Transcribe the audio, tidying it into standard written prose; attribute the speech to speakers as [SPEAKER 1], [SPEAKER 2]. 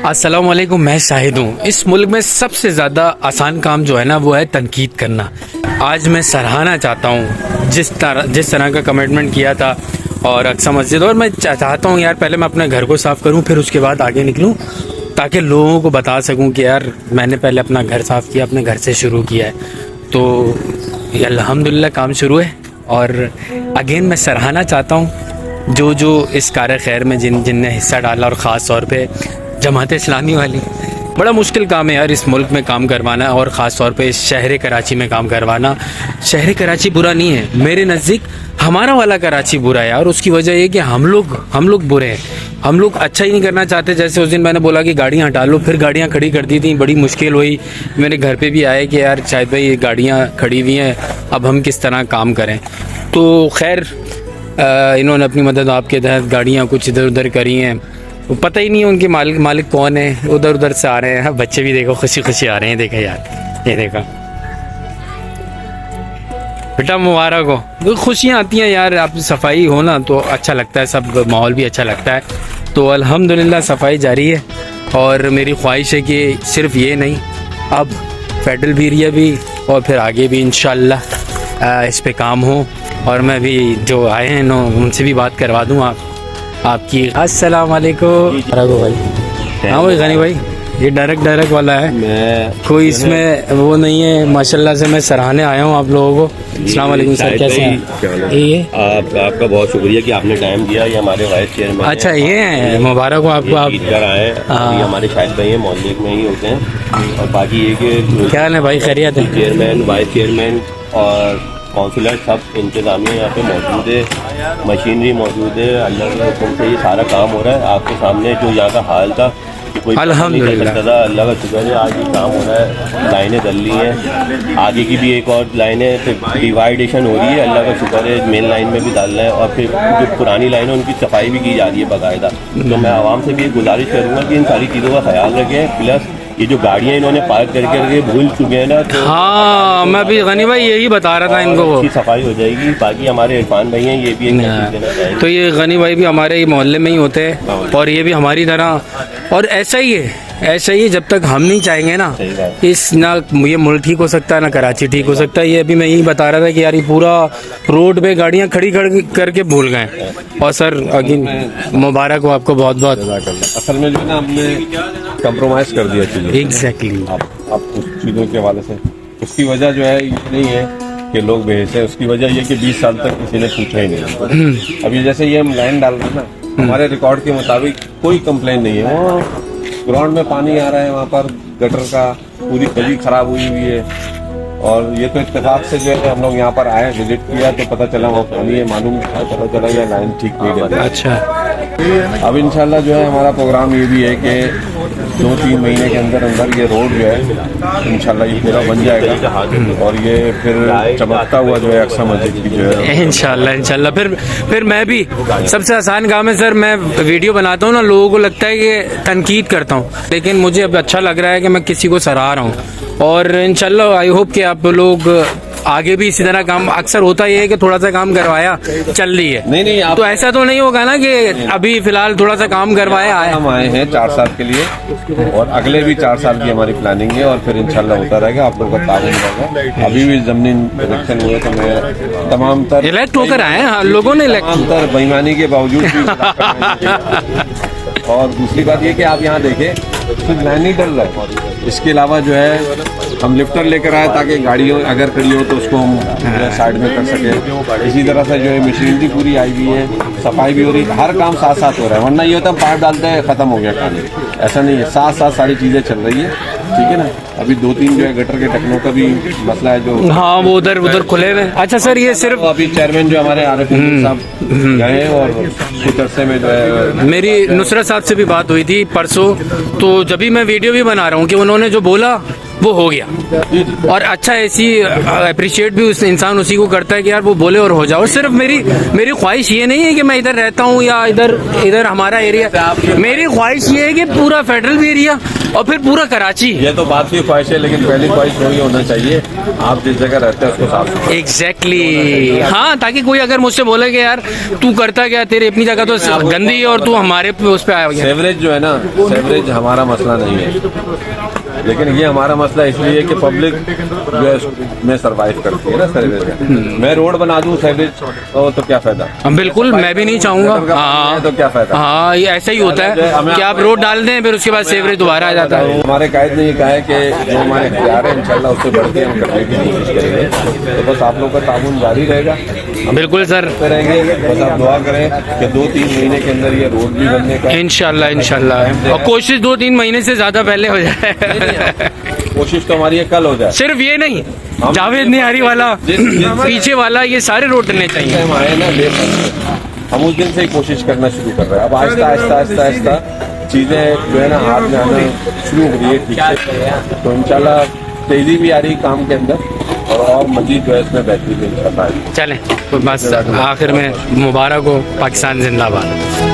[SPEAKER 1] अस्सलाम वालेकुम। मैं शाहिद हूँ। इस मुल्क में सबसे ज़्यादा आसान काम जो है ना वो है तनकीद करना। आज मैं सराहना चाहता हूँ जिस तरह का कमिटमेंट किया था और अक्सा मस्जिद, और मैं चाहता हूँ यार पहले मैं अपने घर को साफ़ करूँ फिर उसके बाद आगे निकलूँ, ताकि लोगों को बता सकूँ कि यार मैंने पहले अपना घर साफ़ किया, अपने घर से शुरू किया है। तो ये अल्हम्दुलिल्लाह काम शुरू है। और अगेन मैं सराहना चाहता हूँ जो इस कार खैर में जिनने हिस्सा डाला, और ख़ास तौर पे जमात इस्लामी वाली। बड़ा मुश्किल काम है यार इस मुल्क में काम करवाना, और ख़ास तौर पे इस शहर कराची में काम करवाना। शहर कराची बुरा नहीं है, मेरे नज़दीक हमारा वाला कराची बुरा है, और उसकी वजह ये कि हम लोग बुरे हैं। हम लोग अच्छा ही नहीं करना चाहते। जैसे उस दिन मैंने बोला कि गाड़ियाँ हटा लो, फिर गाड़ियाँ खड़ी कर दी थी, बड़ी मुश्किल हुई। मेरे घर पे भी आए कि यार शायद भाई ये गाड़ियाँ खड़ी हुई हैं, अब हम किस तरह काम करें। तो खैर इन्होंने अपनी मदद आपके तहत गाड़ियाँ कुछ इधर उधर करी हैं। वो पता ही नहीं है उनके मालिक कौन है, उधर उधर से आ रहे हैं। बच्चे भी देखो खुशी खुशी आ रहे हैं, देखा यार, ये देखा बेटा मुबारक हो। तो खुशियाँ आती हैं यार, आप सफाई हो ना तो अच्छा लगता है, सब माहौल भी अच्छा लगता है। तो अल्हम्दुलिल्लाह सफाई जारी है, और मेरी ख्वाहिश है कि सिर्फ ये नहीं, अब फेडरल एरिया भी और फिर आगे भी इंशाअल्लाह इस पे काम हो। और मैं भी जो आए हैं ना उनसे भी बात करवा दूँ आपकी। अस्सलाम वालेकुम भाई। हाँ भाई गनी भाई, ये डायरेक्ट वाला है, कोई इसमें वो नहीं है। माशाल्लाह से मैं सराहने आया हूँ आप लोगों को। अस्सलाम वालेकुम सर, कैसे हैं? ये
[SPEAKER 2] आपका बहुत शुक्रिया कि आपने टाइम दिया। ये हमारे वाइस चेयरमैन।
[SPEAKER 1] अच्छा ये है, मुबारक हो आपको। आप
[SPEAKER 2] आए, ये हमारे शाहिद भाई हैं, मोहल्ले में ही होते हैं। और बाकी ये कि
[SPEAKER 1] क्या है भाई, खैरियत है?
[SPEAKER 2] चेयरमैन, वाइस चेयरमैन और काउंसिलर सब इंतजामिया यहाँ पे मौजूद है, मशीनरी मौजूद है। अल्लाह के हुक्म से ये सारा काम हो रहा है। आपके सामने जो यहाँ का हाल था कि कोई
[SPEAKER 1] अल्हम्दुलिल्लाह
[SPEAKER 2] अल्लाह का शुक्र है, आज ये काम हो रहा है। लाइनें डल ली हैं, आगे की भी एक और लाइनें फिर डिवाइडेशन हो रही है। अल्लाह का शुक्र है, मेन लाइन में भी डालना है, और फिर जो पुरानी लाइन है उनकी सफाई भी की जा रही है बाकायदा। तो मैं आवाम से भी गुजारिश करूँगा कि इन सारी चीज़ों का ख्याल रखें। प्लस ये जो गाड़ियाँ इन्होंने पार्क करके भूल चुके हैं ना, तो
[SPEAKER 1] हाँ मैं भी गनी भाई यही बता रहा था इनको,
[SPEAKER 2] की सफाई हो जाएगी। बाकी हमारे इरफान भाई हैं, ये भी एक मैसेज देना चाहेंगे।
[SPEAKER 1] तो ये गनी भाई भी हमारे ही मोहल्ले में ही होते हैं, और ये भी हमारी तरह। और ऐसा ही है, जब तक हम नहीं चाहेंगे ना इस ना ये मुल्क ठीक हो सकता है ना कराची ठीक हो सकता है। ये अभी मैं यही बता रहा था कि यार ये पूरा रोड पे गाड़ियाँ खड़ी करके भूल गए। और सर अगेन मुबारक हो आपको बहुत बहुत।
[SPEAKER 2] असल में जो है ना हमने कंप्रोमाइज कर दिया चीज़ें।
[SPEAKER 1] एग्जैक्टली।
[SPEAKER 2] आप कुछ चीज़ों के हवाले से, उसकी वजह जो है ये नहीं है कि लोग बेहस है, उसकी वजह ये कि 20 साल तक किसी ने पूछा ही नहीं। अभी जैसे ये हम लाइन डाल रहे हैं ना, हमारे रिकॉर्ड के मुताबिक कोई कंप्लेन नहीं है। वहाँ ग्राउंड में पानी आ रहा है, वहाँ पर गटर का पूरी गली खराब हुई है। और ये तो इत्तेफाक से जो है हम लोग यहाँ पर आए, विजिट किया तो पता चला वहाँ पानी है, मालूम पता चला ये लाइन ठीक नहीं है। अच्छा, अब इंशाल्लाह जो है हमारा प्रोग्राम ये भी है कि 2-3 महीने के अंदर ये रोड जो है इंशाल्लाह ये पूरा बन जाएगा, और ये फिर चमकता हुआ जो है अक्सा मस्जिद की जो है
[SPEAKER 1] इंशाल्लाह फिर मैं भी, सबसे आसान काम है सर, मैं वीडियो बनाता हूँ ना, लोगों को लगता है कि तनकीद करता हूँ, लेकिन मुझे अब अच्छा लग रहा है कि मैं किसी को सराह रहा हूँ। और इंशाल्लाह आई होप कि आप लोग आगे भी इसी तरह काम। अक्सर होता ये है कि थोड़ा सा काम करवाया चल रही है, नहीं आप तो ऐसा तो नहीं होगा ना कि अभी फिलहाल थोड़ा सा काम करवाया आए।
[SPEAKER 2] हम आए हैं 4 साल के लिए, और अगले भी 4 साल की हमारी प्लानिंग है, और फिर इंशाल्लाह होता रहेगा। आप लोगों का ताउन रहेगा। अभी भी जमीन इलेक्शन हुए तो मैं तमाम तर
[SPEAKER 1] इलेक्ट होकर आए हैं लोगों ने,
[SPEAKER 2] बेईमानी के बावजूद भी। और दूसरी बात ये कि आप यहाँ देखें सिर्फ लाइन नहीं डल रहा है, इसके अलावा जो है हम लिफ्टर लेकर आए ताकि गाड़ियों अगर खड़ी हो तो उसको हम साइड में कर सके। इसी तरह से जो है मशीनरी पूरी आई हुई है, सफाई भी हो रही है, हर काम साथ साथ हो रहा है। वरना ये होता है पाइप डालते हैं खत्म हो गया काम, ऐसा नहीं है, साथ साथ सारी चीज़ें चल रही है। ठीक है ना। अभी 2-3 जो है गटर के टकनों का भी मसला है जो,
[SPEAKER 1] हाँ वो उधर खुले हुए। अच्छा सर ये सिर्फ
[SPEAKER 2] अभी चेयरमैन जो हमारे आरिफ साहब गए, और कुछ अरसे में जो है
[SPEAKER 1] मेरी नुसरत साहब से भी बात हुई थी परसों, तो जब भी मैं वीडियो भी बना रहा हूँ कि उन्होंने जो बोला वो हो गया। और अच्छा ऐसी अप्रिशिएट भी उस इंसान उसी को करता है कि यार वो बोले और हो जाओ। और सिर्फ मेरी ख्वाहिश ये नहीं है कि मैं इधर रहता हूँ या इधर हमारा एरिया, मेरी ख्वाहिश ये है कि पूरा फेडरल एरिया और फिर पूरा कराची।
[SPEAKER 2] ये तो बात की ख्वाहिश है, लेकिन पहली ख्वाहिश वही होना चाहिए, आप जिस जगह रहते हैं उसको साफ सुथरा।
[SPEAKER 1] एग्जैक्टली हाँ, ताकि कोई अगर मुझसे बोले कि यार तू करता क्या, तेरी अपनी जगह तो गंदी है और तू हमारे पे उस पे आया गया।
[SPEAKER 2] सेवरेज जो है ना, सेवरेज हमारा मसला नहीं है, लेकिन ये हमारा मसला इसलिए कि पब्लिक जो है में सरवाइव करती है ना सेवरेज में। मैं रोड बना दूं सेवरेज तो क्या फायदा।
[SPEAKER 1] बिल्कुल, मैं भी नहीं चाहूंगा। हाँ
[SPEAKER 2] तो क्या फायदा।
[SPEAKER 1] हाँ, ये ऐसा ही होता है कि आप रोड डाल दें फिर उसके बाद सेवरेज दोबारा आ जाता है।
[SPEAKER 2] हमारे कायद ने ये कहा है कि जो हमारे हथियार है इंशाल्लाह उससे बढ़ के हम करने की कोशिश करेंगे। तो बस आप लोग का ताउन जारी रहेगा।
[SPEAKER 1] बिल्कुल सर,
[SPEAKER 2] रहेंगे, बस आप दुआ करें कि 2-3 महीने के अंदर ये रोड भी बनने का
[SPEAKER 1] इंशाल्लाह इंशाल्लाह, और कोशिश 2-3 महीने से ज्यादा पहले हो जाए।
[SPEAKER 2] कोशिश तो हमारी कल हो जाए।
[SPEAKER 1] सिर्फ ये नहीं, जावेद निहारी वाला, पीछे वाला, ये सारे रोड डलने चाहिए।
[SPEAKER 2] हम आए ना ले सकते, हम उस दिन से ही कोशिश करना शुरू कर रहे हैं। अब आहिस्ता आहिस्ता आहिस्ता आहिस्ता चीजें जो है ना हाथ में आना शुरू हो रही है ठीक से। तो इंशाल्लाह तेजी भी आ रही काम के अंदर, और मजीद जो है इसमें बेहतरी भी इंशाल्लाह।
[SPEAKER 1] चलें, तो बस आखिर में मुबारक हो, पाकिस्तान जिंदाबाद।